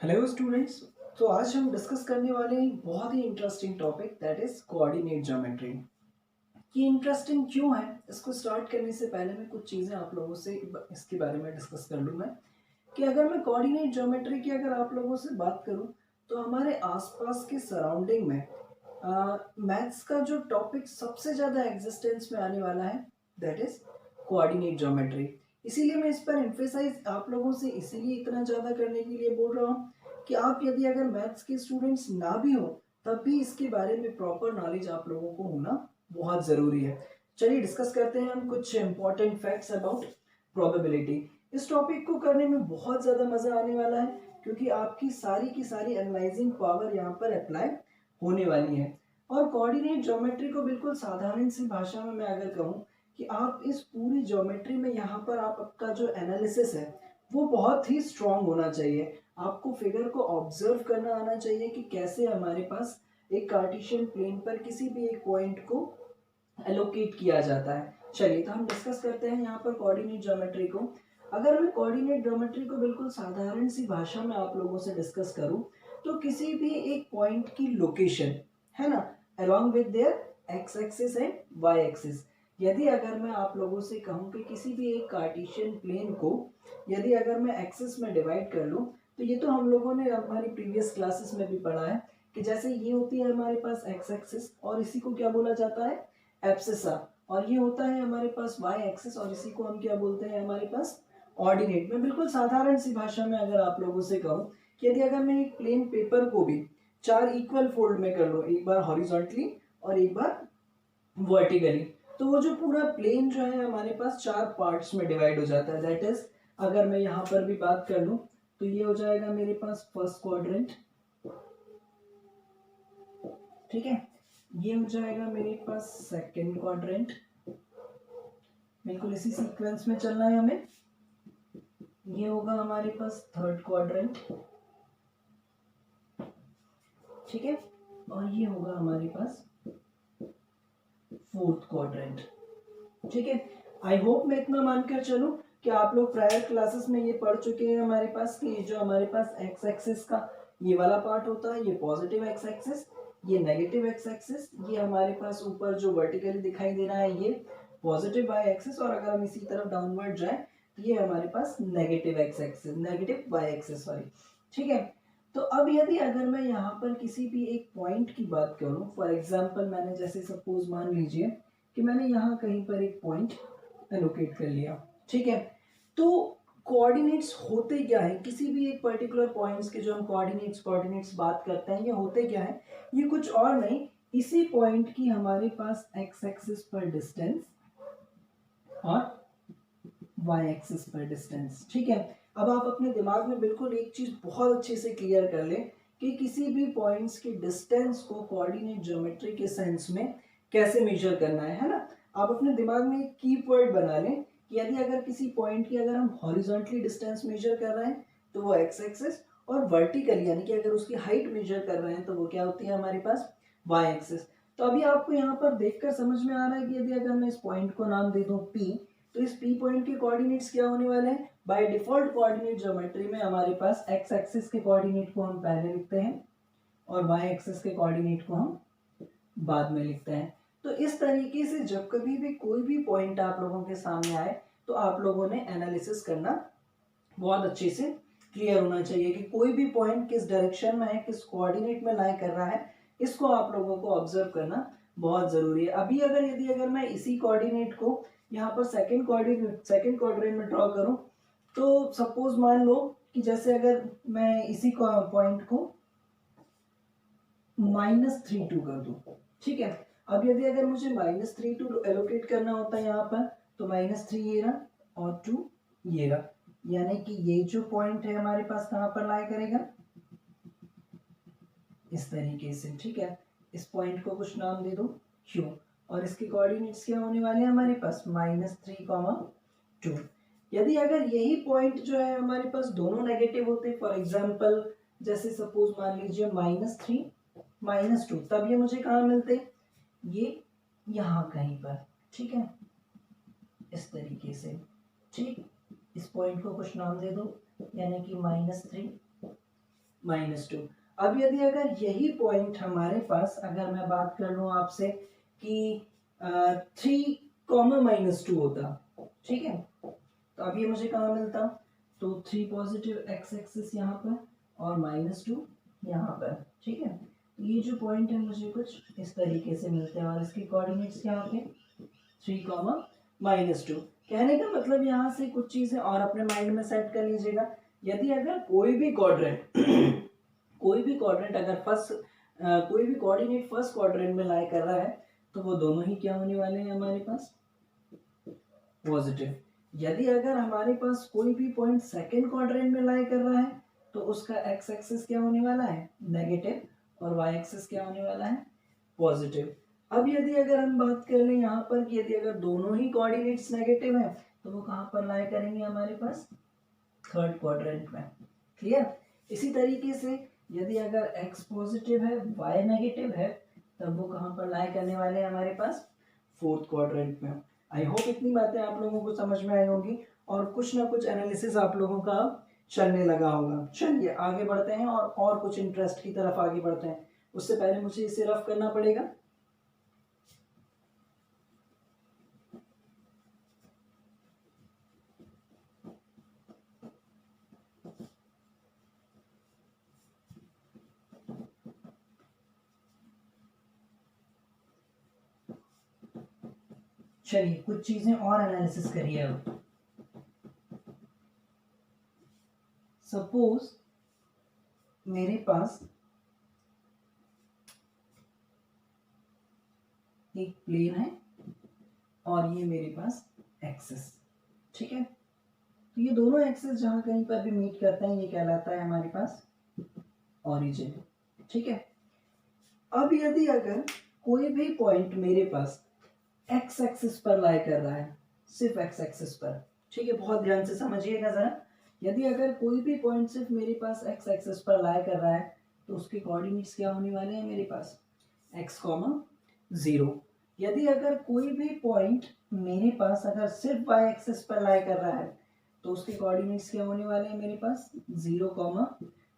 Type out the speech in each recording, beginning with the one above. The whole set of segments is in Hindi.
Hello students. तो आज हम डिस्कस करने वाले हैं एक बहुत ही interesting topic that is coordinate geometry. ये इंटरेस्टिंग क्यों है, इसको स्टार्ट करने से पहले मैं कुछ चीज़ें आप लोगों से इसके बारे में डिस्कस कर लूँ मैं कि अगर मैं कोऑर्डिनेट ज्योमेट्री की अगर आप लोगों से बात करूँ तो हमारे आसपास के सराउंडिंग में मैथ्स का जो टॉपिक सबसे ज़्यादा एग्जिस्टेंस में आने वाला है दैट इज कोऑर्डिनेट ज्योमेट्री। इसीलिए मैं इस पर एम्फेसाइज आप लोगों से इसीलिए इतना ज़्यादा करने के लिए बोल रहा हूँ कि आप यदि अगर मैथ्स के स्टूडेंट्स ना भी हो तब भी इसके बारे में प्रॉपर नॉलेज आप लोगों को होना बहुत ज़रूरी है। चलिए डिस्कस करते हैं हम कुछ इंपॉर्टेंट फैक्ट्स अबाउट प्रोबेबिलिटी। इस टॉपिक को करने में बहुत ज़्यादा मज़ा आने वाला है क्योंकि आपकी सारी की सारी एनालाइजिंग पावर यहाँ पर अप्लाई होने वाली है। और कोऑर्डिनेट ज्योमेट्री को बिल्कुल साधारण सी भाषा में मैं अगर कहूँ कि आप इस पूरी ज्योमेट्री में यहाँ पर आपका जो एनालिसिस है वो बहुत ही स्ट्रांग होना चाहिए। आपको फिगर को ऑब्जर्व करना आना चाहिए कि कैसे हमारे पास एक कार्टेशियन प्लेन पर किसी भी एक पॉइंट को एलोकेट किया जाता है। चलिए तो हम डिस्कस करते हैं यहाँ पर कोऑर्डिनेट ज्योमेट्री को। अगर मैं कोऑर्डिनेट ज्योमेट्री को बिल्कुल साधारण सी भाषा में आप लोगों से डिस्कस करूं तो किसी भी एक पॉइंट की लोकेशन है ना, along with their x axis and y axis. यदि अगर मैं आप लोगों से कहूं कि किसी भी एक कार्टेशियन प्लेन को यदि अगर मैं एक्सिस में डिवाइड कर लूं तो ये तो हम लोगों ने हमारी प्रीवियस क्लासेस में भी पढ़ा है कि जैसे ये होती है हमारे पास एक्स एक्सिस और इसी को क्या बोला जाता है, एब्सिसा। और ये होता है हमारे पास वाई एक्सिस और इसी को हम क्या बोलते हैं हमारे पास, ऑर्डिनेट। में बिल्कुल साधारण सी भाषा में अगर आप लोगों से कहूँ कि यदि अगर मैं एक प्लेन पेपर को भी चार इक्वल फोल्ड में कर लूँ, एक बार हॉरिजॉन्टली और एक बार वर्टिकली, तो वो जो पूरा प्लेन जो है हमारे पास चार पार्ट्स में डिवाइड हो जाता है। दैट इज अगर मैं यहाँ पर भी बात कर लूँ तो ये हो जाएगा मेरे पास फर्स्ट क्वाड्रेंट, ठीक है। ये हो जाएगा मेरे पास सेकंड क्वाड्रेंट, बिल्कुल इसी सीक्वेंस में चलना है हमें। ये होगा हमारे पास थर्ड क्वाड्रेंट, ठीक है। और ये होगा हमारे पास फोर्थ क्वाड्रेंट, ठीक है। आई होप मैं इतना मानकर चलूं कि आप लोग प्रायर क्लासेस में ये पढ़ चुके हैं हमारे पास कि जो हमारे पास एक्स एक्सिस का ये वाला पार्ट होता है, ये पॉजिटिव एक्स एक्सिस, ये नेगेटिव एक्स एक्सिस, ये हमारे पास ऊपर जो वर्टिकली दिखाई दे रहा है ये पॉजिटिव वाई एक्सिस, और अगर हम इसी तरफ डाउनवर्ड जाए तो ये हमारे पास negative x axis, negative y axis sorry, ठीक है। तो अब यदि अगर मैं यहाँ पर किसी भी एक पॉइंट की बात करूँ, फॉर एग्जाम्पल मैंने जैसे सपोज मान लीजिए कि मैंने यहाँ कहीं पर एक पॉइंट एलोकेट कर लिया, ठीक है। तो कोऑर्डिनेट्स होते क्या है, किसी भी एक पर्टिकुलर पॉइंट्स के जो हम कोऑर्डिनेट्स बात करते हैं ये होते क्या है, ये कुछ और नहीं, इसी पॉइंट की हमारे पास एक्स एक्सिस पर डिस्टेंस और वाई एक्सिस पर डिस्टेंस, ठीक है। अब आप अपने दिमाग में बिल्कुल एक चीज बहुत अच्छे से क्लियर कर लें कि किसी भी पॉइंट्स की डिस्टेंस को कोऑर्डिनेट ज्योमेट्री के सेंस में कैसे मेजर करना है ना। आप अपने दिमाग में एक कीवर्ड बना लें कि यदि अगर किसी पॉइंट की अगर हम हॉरिजॉन्टली डिस्टेंस मेजर कर रहे हैं तो वो एक्स एक्सिस, और वर्टिकली यानी कि अगर उसकी हाइट मेजर कर रहे हैं तो वो क्या होती है हमारे पास, वाई एक्सिस। तो अभी आपको यहाँ पर देखकर समझ में आ रहा है कि यदि अगर मैं इस पॉइंट को नाम दे दूं P, तो इस P पॉइंट के कोऑर्डिनेट्स क्या होने वाले हैं, बाय डिफॉल्ट कोऑर्डिनेट ज्योमेट्री में हमारे पास एक्स एक्सिस के कोऑर्डिनेट को हम पहले लिखते हैं और वाई एक्सिस के कोऑर्डिनेट को हम बाद में लिखते हैं। तो इस तरीके से जब कभी भी कोई भी पॉइंट आप लोगों के सामने आए तो आप लोगों ने एनालिसिस करना बहुत अच्छे से क्लियर होना चाहिए कि कोई भी पॉइंट किस डायरेक्शन में है, किस कोऑर्डिनेट में लाई कर रहा है, इसको आप लोगों को ऑब्जर्व करना बहुत जरूरी है। अभी अगर यदि अगर मैं इसी कोऑर्डिनेट को यहाँ पर सेकंड क्वाड्रेंट में ड्रॉ करूं तो सपोज मान लो कि जैसे अगर मैं इसी पॉइंट को -3 2 कर दूं, ठीक है। अब यदि अगर मुझे -3 2 एलोकेट करना होता है यहाँ पर तो -3 ये रहा और 2 ये रहा, यानी कि ये जो पॉइंट है हमारे पास कहाँ पर लाई करेगा, इस तरीके से, ठीक है। इस पॉइंट को कुछ नाम दे दो Q, और इसके कोऑर्डिनेट्स क्या होने वाले हैं हमारे पास -3, 2। यदि अगर यही पॉइंट जो है हमारे पास दोनों नेगेटिव होते, फॉर एग्जांपल जैसे सपोज मान लीजिए -3 -2, तब ये मुझे कहाँ मिलते, ये यहाँ कहीं पर, ठीक है, इस तरीके से, ठीक। इस पॉइंट को कुछ नाम दे दो यानी कि -3, -2। अब यदि अगर यही पॉइंट हमारे पास, अगर मैं बात कर लूँ आपसे कि 3, -2 होता, ठीक है, तो अब ये मुझे कहाँ मिलता, तो 3 पॉजिटिव एक्स एक्सिस यहाँ पर और -2 यहाँ पर, ठीक है। तो ये जो पॉइंट है मुझे कुछ इस तरीके से मिलते हैं और इसके कोऑर्डिनेट्स क्या होते हैं, 3, -2। कहने का मतलब यहाँ से कुछ चीजें और अपने माइंड में सेट कर लीजिएगा। यदि अगर कोई भी क्वाड्रेंट कोई भी क्वाड्रेंट अगर कोई भी कोऑर्डिनेट फर्स्ट क्वाड्रेंट में लाई कर रहा है तो वो दोनों ही क्या होने वाले हैं हमारे पास, पॉजिटिव। यदि अगर हमारे पास कोई भी पॉइंट सेकंड क्वाड्रेंट में लाई कर रहा है तो उसका एक्स एक्सिस क्या होने वाला है, नेगेटिव, और वाई एक्सिस क्या होने वाला है, पॉजिटिव। अब यदि अगर हम बात कर लें यहाँ पर कि यदि अगर दोनों ही कोऑर्डिनेट्स नेगेटिव हैं तो वो कहाँ पर लाई करेंगे हमारे पास, थर्ड क्वाड्रेंट में। क्लियर। इसी तरीके से यदि अगर x पॉजिटिव है y नेगेटिव है तब वो कहाँ पर लाई करने वाले हैं हमारे पास, फोर्थ क्वाड्रेंट में। आई होप इतनी बातें आप लोगों को समझ में आई होंगी और कुछ ना कुछ एनालिसिस आप लोगों का चलने लगा होगा। चलिए आगे बढ़ते हैं और कुछ इंटरेस्ट की तरफ आगे बढ़ते हैं। उससे पहले मुझे इसे रफ करना पड़ेगा। चलिए कुछ चीजें और एनालिसिस करिए। अब सपोज मेरे पास एक प्लेन है और ये मेरे पास एक्सिस, ठीक है। तो ये दोनों एक्सिस जहां कहीं पर भी मीट करते हैं ये कहलाता है हमारे पास ओरिजिन, ठीक है। अब यदि अगर कोई भी पॉइंट मेरे पास एक्स एक्सिस पर लाई कर रहा है, सिर्फ एक्स एक्सिस पर, ठीक है, बहुत ध्यान से समझिएगा जरा। यदि अगर कोई भी पॉइंट सिर्फ मेरे पास एक्स एक्सिस पर लाई कर रहा है तो उसके कोऑर्डिनेट्स क्या होने वाले हैं मेरे पास, x, 0। यदि अगर कोई भी पॉइंट मेरे पास अगर सिर्फ y एक्सिस पर लाई कर रहा है तो उसके कोऑर्डिनेट्स क्या होने वाले हैं मेरे पास, 0,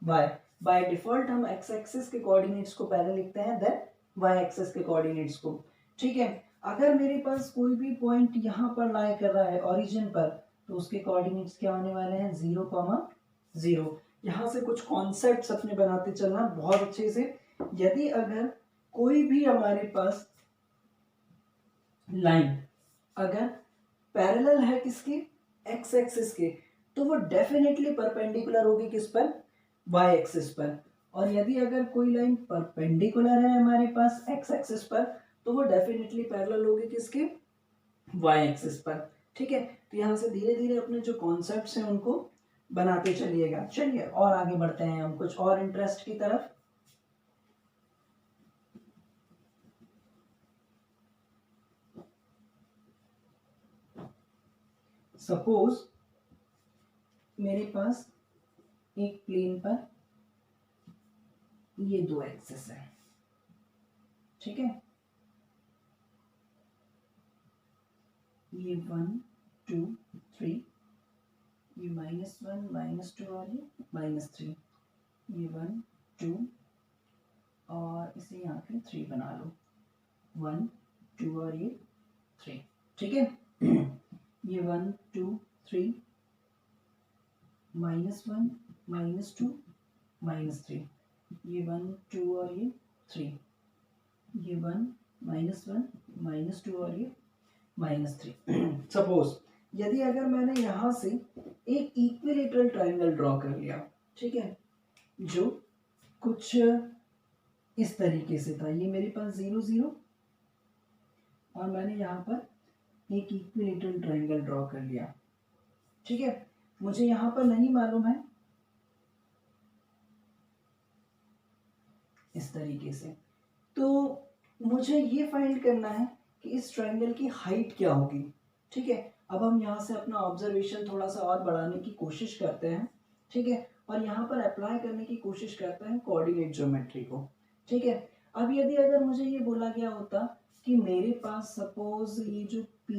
y। बाय डिफॉल्ट हम x एक्सिस के कोऑर्डिनेट्स को पहले लिखते हैं देन y एक्सिस के कोऑर्डिनेट्स को, ठीक है। अगर मेरे पास कोई भी पॉइंट यहाँ पर लाई कर रहा है ओरिजिन पर तो उसके कोऑर्डिनेट्स क्या होने वाले हैं, 0, 0। यहाँ से कुछ कॉन्सेप्ट्स अपने बनाते चलना बहुत अच्छे से। यदि अगर कोई भी हमारे पास लाइन अगर पैरेलल है किसके, एक्स एक्सिस के, तो वो डेफिनेटली परपेंडिकुलर होगी किस पर, वाई एक्सिस पर। और यदि अगर कोई लाइन परपेंडिकुलर है हमारे पास एक्स एक्सिस पर तो वो डेफिनेटली पैरेलल होगी किसके, वाई एक्सिस पर, ठीक है। तो यहाँ से धीरे धीरे अपने जो कॉन्सेप्ट्स हैं उनको बनाते चलिएगा। चलिए और आगे बढ़ते हैं हम कुछ और इंटरेस्ट की तरफ। सपोज मेरे पास एक प्लेन पर ये दो एक्सिस है, ठीक है, ये 1, 2, 3, ये -1, -2 और ये -3, ये 1, 2 और इसे यहाँ पे 3 बना लो, 1, 2 और ये 3, ठीक है। ये 1, 2, 3, -1, -2, -3, ये 1, 2 और ये 3, ये 1, -1, -2 और ये -3। सपोज यदि अगर मैंने यहाँ से एक इक्विलेटरल ट्रायंगल ड्रॉ कर लिया, ठीक है, जो कुछ इस तरीके से था, ये मेरे पास 0, 0 और मैंने यहाँ पर एक इक्विलेटरल ट्रायंगल ड्रॉ कर लिया, ठीक है। मुझे यहाँ पर नहीं मालूम है इस तरीके से, तो मुझे ये फाइंड करना है कि इस ट्रायंगल की हाइट क्या होगी, ठीक है। अब हम यहाँ से अपना ऑब्जर्वेशन थोड़ा सा और बढ़ाने की कोशिश करते हैं, ठीक है, और यहाँ पर अप्लाई करने की कोशिश करते हैं कोऑर्डिनेट ज्योमेट्री को, ठीक है। अब यदि अगर मुझे ये बोला गया होता कि मेरे पास सपोज ये जो P,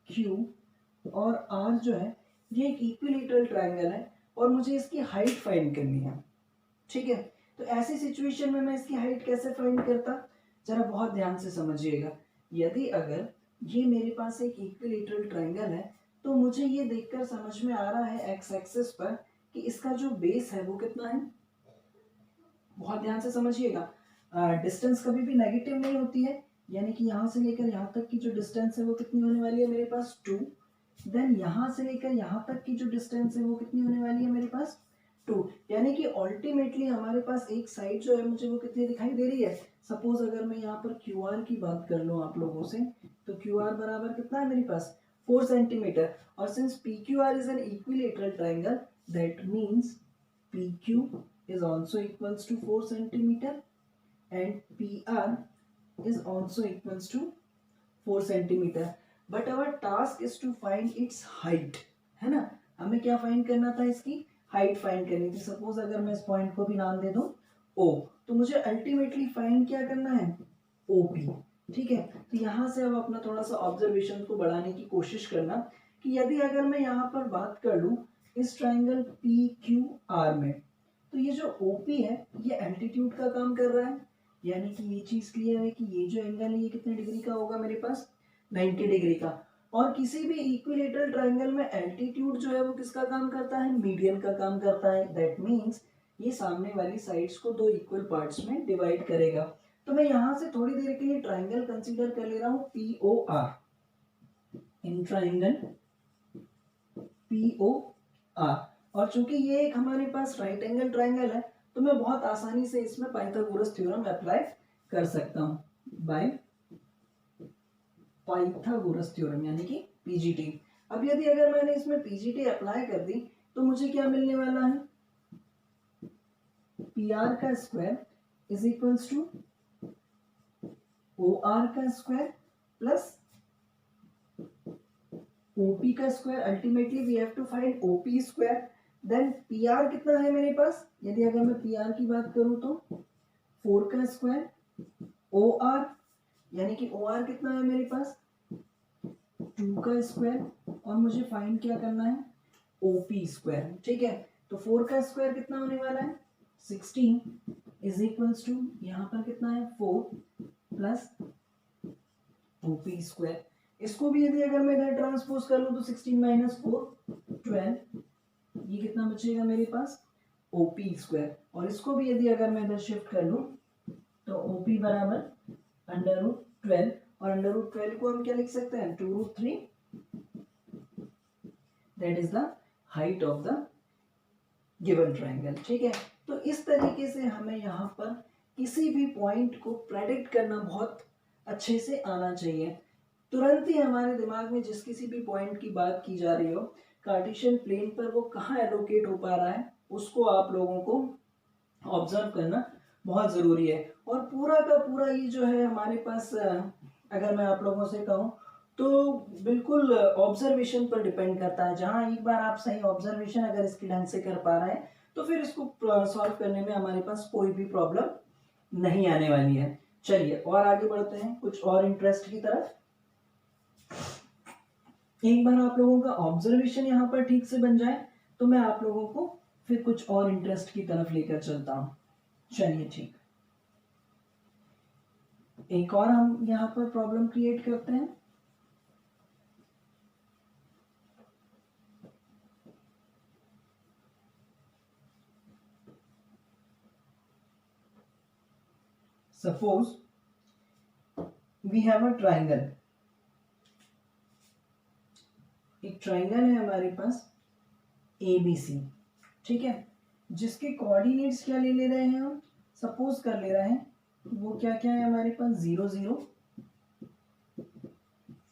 Q और R जो है ये एक इक्विलेटरल ट्रायंगल है और मुझे इसकी हाइट फाइंड करनी है, ठीक है। तो ऐसी सिचुएशन में मैं इसकी हाइट कैसे फाइंड करता, जरा बहुत ध्यान से समझिएगा। यदि अगर ये मेरे पास एक इक्विलेटरल ट्रायंगल है तो मुझे ये देखकर समझ में आ रहा है एक्स एक्सिस पर कि इसका जो बेस है वो कितना है। बहुत ध्यान से समझिएगा, डिस्टेंस कभी भी नेगेटिव नहीं होती है, यानी कि यहाँ से लेकर यहाँ तक की जो डिस्टेंस है वो कितनी होने वाली है मेरे पास 2। देन यहाँ से लेकर यहाँ तक की जो डिस्टेंस है वो कितनी होने वाली है मेरे पास 2। यानी कि अल्टीमेटली हमारे पास एक साइड जो है मुझे वो कितनी दिखाई दे रही है। सपोज अगर मैं यहाँ पर क्यू आर की बात कर लूँ आप लोगों से, तो क्यू आर बराबर कितना है मेरे पास 4 सेंटीमीटर। और since P Q R is an equilateral triangle, that means P Q is also equals to 4 centimeter and PR is also equals to 4 centimeter. But our task is to find its height, है ना। हमें क्या फाइंड करना था, इसकी हाइट फाइंड करनी थी। सपोज अगर मैं इस पॉइंट को भी नाम दे दूं O, तो मुझे अल्टीमेटली फाइंड क्या करना है OP। ठीक है, तो यहाँ से अब अपना थोड़ा सा ऑब्जर्वेशन को बढ़ाने की कोशिश करना कि यदि अगर मैं यहाँ पर बात कर लूँ इस ट्राइंगल PQR में, तो ये जो OP है ये एल्टीट्यूड का काम कर रहा है, यानी कि ये चीज क्लियर है कि ये जो एंगल है ये कितने डिग्री का होगा मेरे पास 90 डिग्री का। और किसी भी इक्विलेटरल ट्रायंगल में एल्टीट्यूड जो है वो किसका काम करता है, मीडियन का काम करता है। दैट मीन्स ये सामने वाली साइड्स को दो इक्वल पार्ट्स में डिवाइड करेगा। तो मैं यहाँ से थोड़ी देर के लिए ट्राइंगल कंसीडर कर ले रहा हूँ POR, इन ट्राइंगल POR। और चूंकि ये एक हमारे पास राइट एंगल ट्राइंगल है तो मैं बहुत आसानी से इसमें पाइथागोरस थ्योरम अप्लाई कर सकता हूं बाय पाइथागोरस थ्योरम, यानी कि पीजीटी। अब यदि अगर मैंने इसमें पीजीटी अप्लाई कर दी तो मुझे क्या मिलने वाला है, PR का square is equals to OR का स्क्वायर प्लस OP का square. Ultimately we have to find OP square. Then PR कितना है मेरे पास, यदि अगर मैं PR की बात करूं तो 4 का स्क्वायर OR, यानी कि OR कितना है मेरे पास 2 का स्क्वायर, और मुझे फाइंड क्या करना है OP स्क्वायर। ठीक है, तो 4 का स्क्वायर कितना होने वाला है 16 इज इक्वल्स टू यहाँ पर कितना है 4 प्लस OP स्क्वायर। इसको भी यदि अगर मैं इधर ट्रांसपोज कर लूं तो 16 माइनस 4 12, ये कितना बचेगा मेरे पास OP स्क्वायर। और इसको भी यदि अगर मैं इधर शिफ्ट कर लूं तो OP बराबर अंडर रूट 12, और अंडर रूट 12 को हम क्या लिख सकते हैं 2 root 3, that is the height of the given triangle. ठीक है, तो इस तरीके से हमें यहाँ पर किसी भी पॉइंट को प्रेडिक्ट करना बहुत अच्छे से आना चाहिए। तुरंत ही हमारे दिमाग में जिस किसी भी पॉइंट की बात की जा रही हो, कार्टेशियन प्लेन पर वो कहाँ एलोकेट हो पा रहा है उसको आप लोगों को ऑब्जर्व करना बहुत ज़रूरी है। और पूरा का पूरा ये जो है हमारे पास अगर मैं आप लोगों से कहूँ तो बिल्कुल ऑब्जर्वेशन पर डिपेंड करता है। जहाँ एक बार आप सही ऑब्जर्वेशन अगर इसकी ढंग से कर पा रहे हैं तो फिर इसको सॉल्व करने में हमारे पास कोई भी प्रॉब्लम नहीं आने वाली है। चलिए और आगे बढ़ते हैं कुछ और इंटरेस्ट की तरफ। एक बार आप लोगों का ऑब्जर्वेशन यहाँ पर ठीक से बन जाए तो मैं आप लोगों को फिर कुछ और इंटरेस्ट की तरफ लेकर चलता हूँ। चलिए ठीक, एक और हम यहाँ पर प्रॉब्लम क्रिएट करते हैं। Suppose we have a triangle, एक ट्राइंगल है हमारे पास ABC। ठीक है, जिसके कोऑर्डिनेट्स क्या ले रहे हैं हम, सपोज कर ले रहे हैं वो क्या क्या है हमारे पास 0 0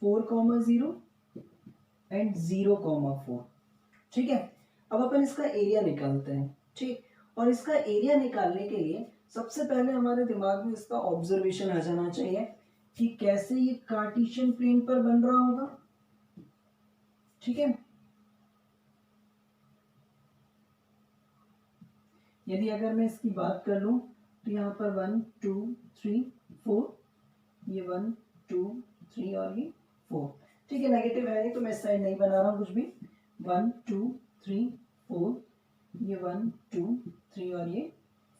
4,0 एंड 0,4। ठीक है, अब अपन इसका एरिया निकालते हैं। ठीक, और इसका एरिया निकालने के लिए सबसे पहले हमारे दिमाग में इसका ऑब्जर्वेशन आ जाना चाहिए कि कैसे ये कार्टेशियन प्लेन पर बन रहा होगा। ठीक है, यदि अगर मैं इसकी बात कर लूं तो यहाँ पर 1 2 3 4, ये 1 2 3 और ये 4। ठीक है, नेगेटिव है नहीं तो मैं इस साइड नहीं बना रहा हूँ कुछ भी। 1 2 3 4, ये 1 2 3 और ये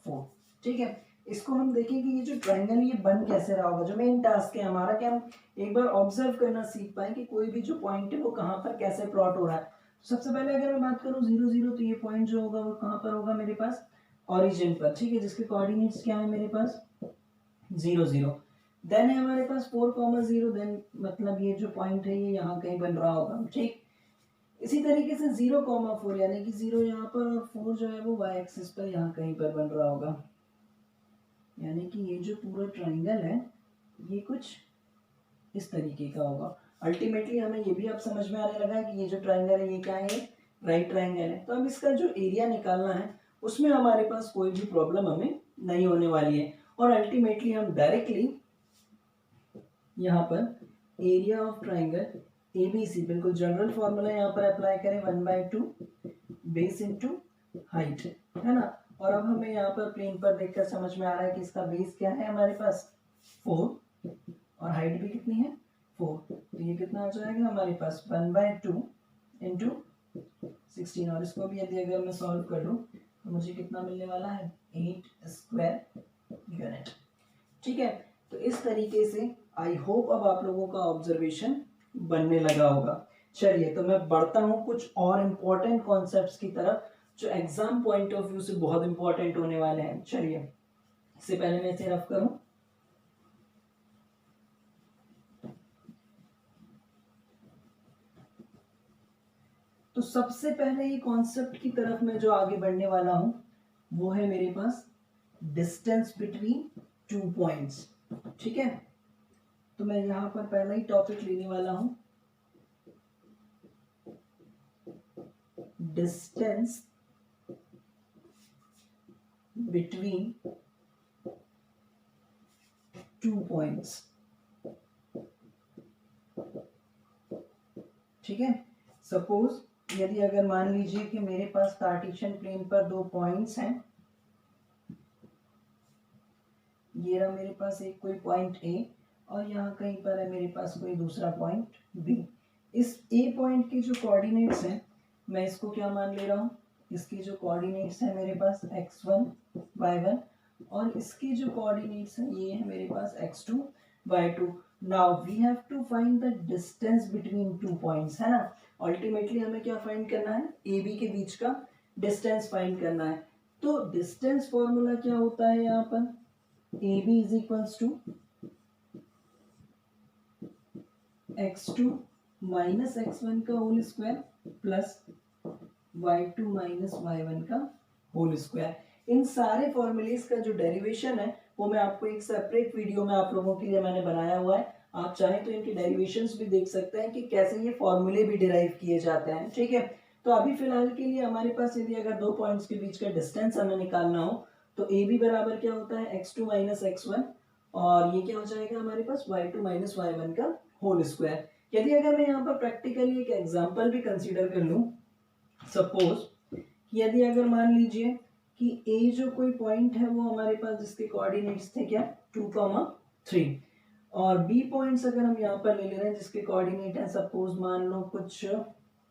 4। ठीक है, इसको हम देखें कि ये जो ट्रायंगल ये बन कैसे रहा होगा। जो मेन टास्क है हमारा कि हम एक बार ऑब्जर्व करना सीख पाए कि कोई भी जो पॉइंट है वो कहाँ पर कैसे प्लॉट हो रहा है। तो सबसे पहले अगर मैं बात करूँ 0 0, तो ये पॉइंट जो होगा वो कहाँ पर होगा मेरे पास, ओरिजिन पर। ठीक है, जिसके कोऑर्डिनेट्स क्या है मेरे पास 0 0। देन है हमारे पास 4,0, देन मतलब ये जो पॉइंट है ये यहाँ कहीं बन रहा होगा। ठीक, इसी तरीके से 0,4 यानी कि 0 यहाँ पर और 4 जो है वो y एक्सिस पर यहाँ कहीं पर बन रहा होगा। यानी कि ये जो पूरा ट्राइंगल है ये कुछ इस तरीके का होगा। अल्टीमेटली हमें ये भी अब समझ में आने लगा है कि ये जो ट्राइंगल है ये क्या है, राइट ट्राइंगल है। तो अब इसका जो एरिया निकालना है उसमें हमारे पास कोई भी प्रॉब्लम हमें नहीं होने वाली है, और अल्टीमेटली हम डायरेक्टली यहाँ पर एरिया ऑफ ट्राइंगल ABC बिल्कुल जनरल फॉर्मूला यहाँ पर अप्लाई करें 1/2 बेस इंटू हाइट, है ना। और अब हमें यहाँ पर प्लेन पर देखकर समझ में आ रहा है कि इसका बेस क्या है हमारे पास 4 और हाइट भी कितनी है 4। तो ये कितना आ जाएगा हमारे पास 1/2 इंटू 16, और इसको भी यदि अगर मैं सॉल्व कर लूँ तो मुझे कितना मिलने वाला है 8 स्क्वायर यूनिट। ठीक है, तो इस तरीके से आई होप अब आप लोगों का ऑब्जर्वेशन बनने लगा होगा। चलिए, तो मैं बढ़ता हूँ कुछ और इम्पोर्टेंट कॉन्सेप्ट्स की तरफ जो एग्जाम पॉइंट ऑफ व्यू से बहुत इंपॉर्टेंट होने वाले हैं। चलिए, इससे पहले मैं इसे रफ करूं। तो सबसे पहले ये कॉन्सेप्ट की तरफ मैं जो आगे बढ़ने वाला हूं वो है मेरे पास डिस्टेंस बिटवीन 2 पॉइंट्स। ठीक है, तो मैं यहां पर पहला ही टॉपिक लेने वाला हूं, डिस्टेंस बिटवीन 2 पॉइंट्स। ठीक है, सपोज यदि अगर मान लीजिए कि मेरे पास कार्टेशियन प्लेन पर 2 पॉइंट्स हैं, ये रहा मेरे पास एक कोई पॉइंट A और यहाँ कहीं पर है मेरे पास कोई दूसरा पॉइंट B। इस A पॉइंट के जो कोऑर्डिनेट्स हैं मैं इसको क्या मान ले रहा हूँ, इसके जो कोऑर्डिनेट्स हैं मेरे पास x1 y1 और इसके जो कोऑर्डिनेट्स हैं ये है मेरे पास x2 y2। Now we have to find the distance between 2 points, है ना। अल्टीमेटली हमें क्या फाइंड करना है, AB के बीच का डिस्टेंस फाइंड करना है। तो डिस्टेंस फॉर्मूला क्या होता है यहाँ पर, AB is equals to x2 minus x1 का whole square plus y2 minus y1 का होल स्क्वायर। इन सारे फॉर्मूलेस का जो डेरिवेशन है वो मैं आपको एक सेपरेट वीडियो में आप लोगों के लिए मैंने बनाया हुआ है। आप चाहें तो इनके डेरिवेशंस भी देख सकते हैं कि कैसे ये फॉर्मूले भी डिराइव किए जाते हैं। ठीक है, तो अभी फिलहाल के लिए हमारे पास यदि अगर 2 पॉइंट्स के बीच का डिस्टेंस हमें निकालना हो तो ए बी बराबर क्या होता है x2 माइनस x1 और ये क्या हो जाएगा हमारे पास y2 माइनस y1 का होल स्क्वायर। यदि अगर मैं यहाँ पर प्रैक्टिकली एक एग्जांपल भी कंसीडर कर लूँ, सपोज यदि अगर मान लीजिए कि a जो कोई पॉइंट है वो हमारे पास जिसके कोऑर्डिनेट्स थे क्या 2,3 और b पॉइंट्स अगर हम यहाँ पर ले रहे हैं जिसके कोऑर्डिनेट है सपोज मान लो कुछ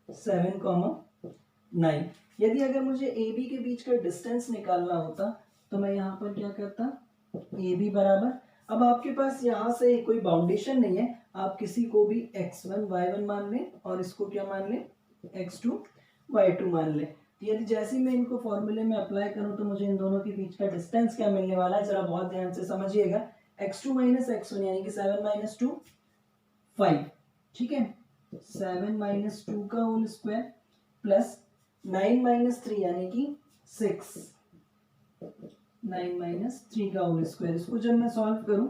7,9। यदि अगर मुझे ए बी के बीच का डिस्टेंस निकालना होता तो मैं यहाँ पर क्या करता, ए बी बराबर, अब आपके पास यहाँ से कोई बाउंडेशन नहीं है, आप किसी को भी x1 y1 मान लें और इसको क्या मान लें x2 y2 मान लें। तो यदि जैसे ही मैं इनको फॉर्मूले में अप्लाई करूँ तो मुझे इन दोनों के बीच का डिस्टेंस क्या मिलने वाला है, जरा बहुत ध्यान से समझिएगा। x2 माइनस x1 यानी कि 7 माइनस 2 5। ठीक है, 7 माइनस 2 का होल स्क्वायर प्लस 9 माइनस 3 यानी कि 6, 9 माइनस 3 का होल स्क्वायर। इसको जब मैं सॉल्व करूं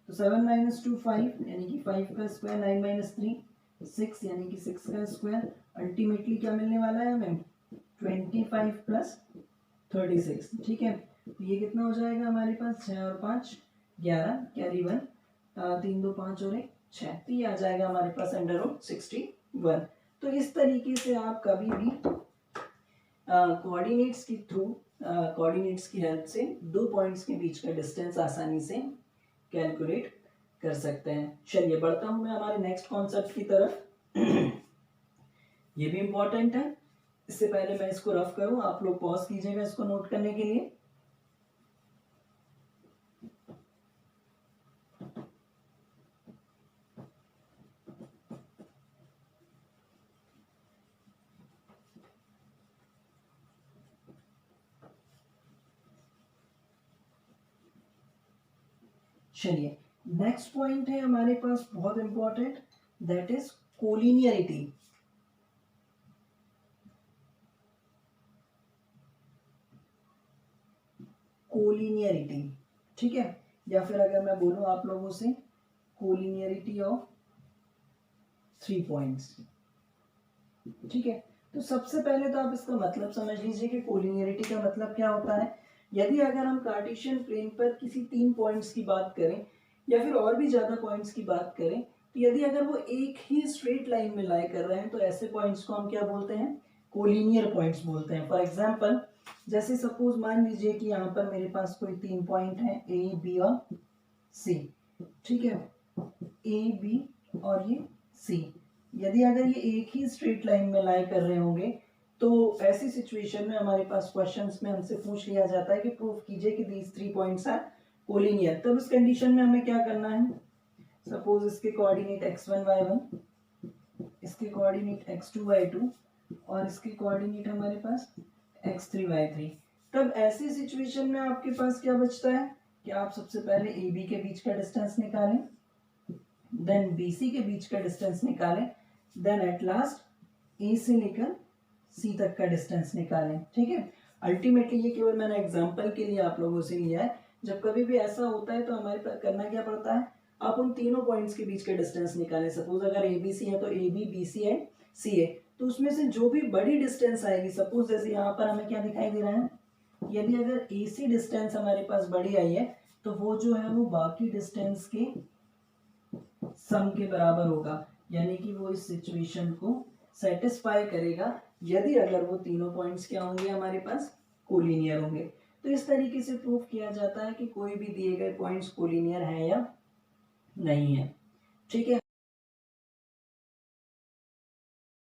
तो 7 माइनस 2 5 यानी कि 5 का स्क्वायर, 9 माइनस 3 6 यानी कि 6 का स्क्वायर। अल्टीमेटली क्या मिलने वाला है हमें 25 प्लस 36। ठीक है, तो ये कितना हो जाएगा हमारे पास 6 और 5 11 कैरी 1 3 2 5 और 1 6, तो ये आ जाएगा हमारे पास √61। तो इस तरीके से आप कभी भी कोऑर्डिनेट्स की थ्रू कोऑर्डिनेट्स की हेल्प से 2 पॉइंट्स के बीच का डिस्टेंस आसानी से कैलकुलेट कर सकते हैं। चलिए बढ़ता हूं मैं हमारे नेक्स्ट कॉन्सेप्ट की तरफ। ये भी इंपॉर्टेंट है। इससे पहले मैं इसको रफ करूं, आप लोग पॉज कीजिएगा इसको नोट करने के लिए। चलिए नेक्स्ट पॉइंट है हमारे पास बहुत important, that is collinearity. Collinearity, ठीक है, या फिर अगर मैं बोलूं आप लोगों से कोलिनियरिटी ऑफ 3 पॉइंट्स, ठीक है। तो सबसे पहले तो आप इसका मतलब समझ लीजिए कि कोलिनियरिटी का मतलब क्या होता है। यदि अगर हम कार्टेशियन प्लेन पर किसी 3 पॉइंट्स की बात करें या फिर और भी ज़्यादा पॉइंट्स की बात करें, तो यदि अगर वो एक ही स्ट्रेट लाइन में लाई कर रहे हैं तो ऐसे पॉइंट्स को हम क्या बोलते हैं, कोलिनियर पॉइंट्स बोलते हैं। फॉर एग्जाम्पल जैसे सपोज मान लीजिए कि यहाँ पर मेरे पास कोई 3 पॉइंट है ए बी और सी, ठीक है, ए बी और ये सी। यदि अगर ये एक ही स्ट्रेट लाइन में लाई कर रहे होंगे तो ऐसी सिचुएशन में हमारे पास क्वेश्चंस में हमसे पूछ लिया जाता है कि प्रूफ कीजिए कि दीज 3 पॉइंट्स आर कोलिनियर। तब इस कंडीशन में हमें क्या करना है, सपोज इसके कोऑर्डिनेट x1 y1, इसके कोऑर्डिनेट x2 y2 और इसके कोऑर्डिनेट हमारे पास x3 y3। तब ऐसी सिचुएशन में आपके पास क्या बचता है कि आप सबसे पहले ए बी के बीच का डिस्टेंस निकालें, देन बी सी के बीच का डिस्टेंस निकालें, देन एट लास्ट ए से लेकर सी तक का डिस्टेंस निकालें, ठीक है। अल्टीमेटली ये केवल मैंने एग्जांपल के लिए आप लोगों से लिया है। जब कभी भी ऐसा होता है तो हमारे पास करना क्या पड़ता है, आप उन तीनों पॉइंट्स के बीच का डिस्टेंस निकालें। सपोज अगर ए बी सी है तो A B B C and C है, तो उसमें से जो भी बड़ी डिस्टेंस आएगी, सपोज जैसे यहाँ पर हमें क्या दिखाई दे रहा है, यदि अगर ए सी डिस्टेंस हमारे पास बड़ी आई है तो वो जो है वो बाकी डिस्टेंस के सम के बराबर होगा, यानी कि वो इस सिचुएशन को सेटिस्फाई करेगा यदि अगर वो तीनों पॉइंट्स क्या होंगे हमारे पास, कोलिनियर होंगे। तो इस तरीके से प्रूफ किया जाता है कि कोई भी दिए गए पॉइंट्स कोलिनियर है या नहीं है, ठीक है।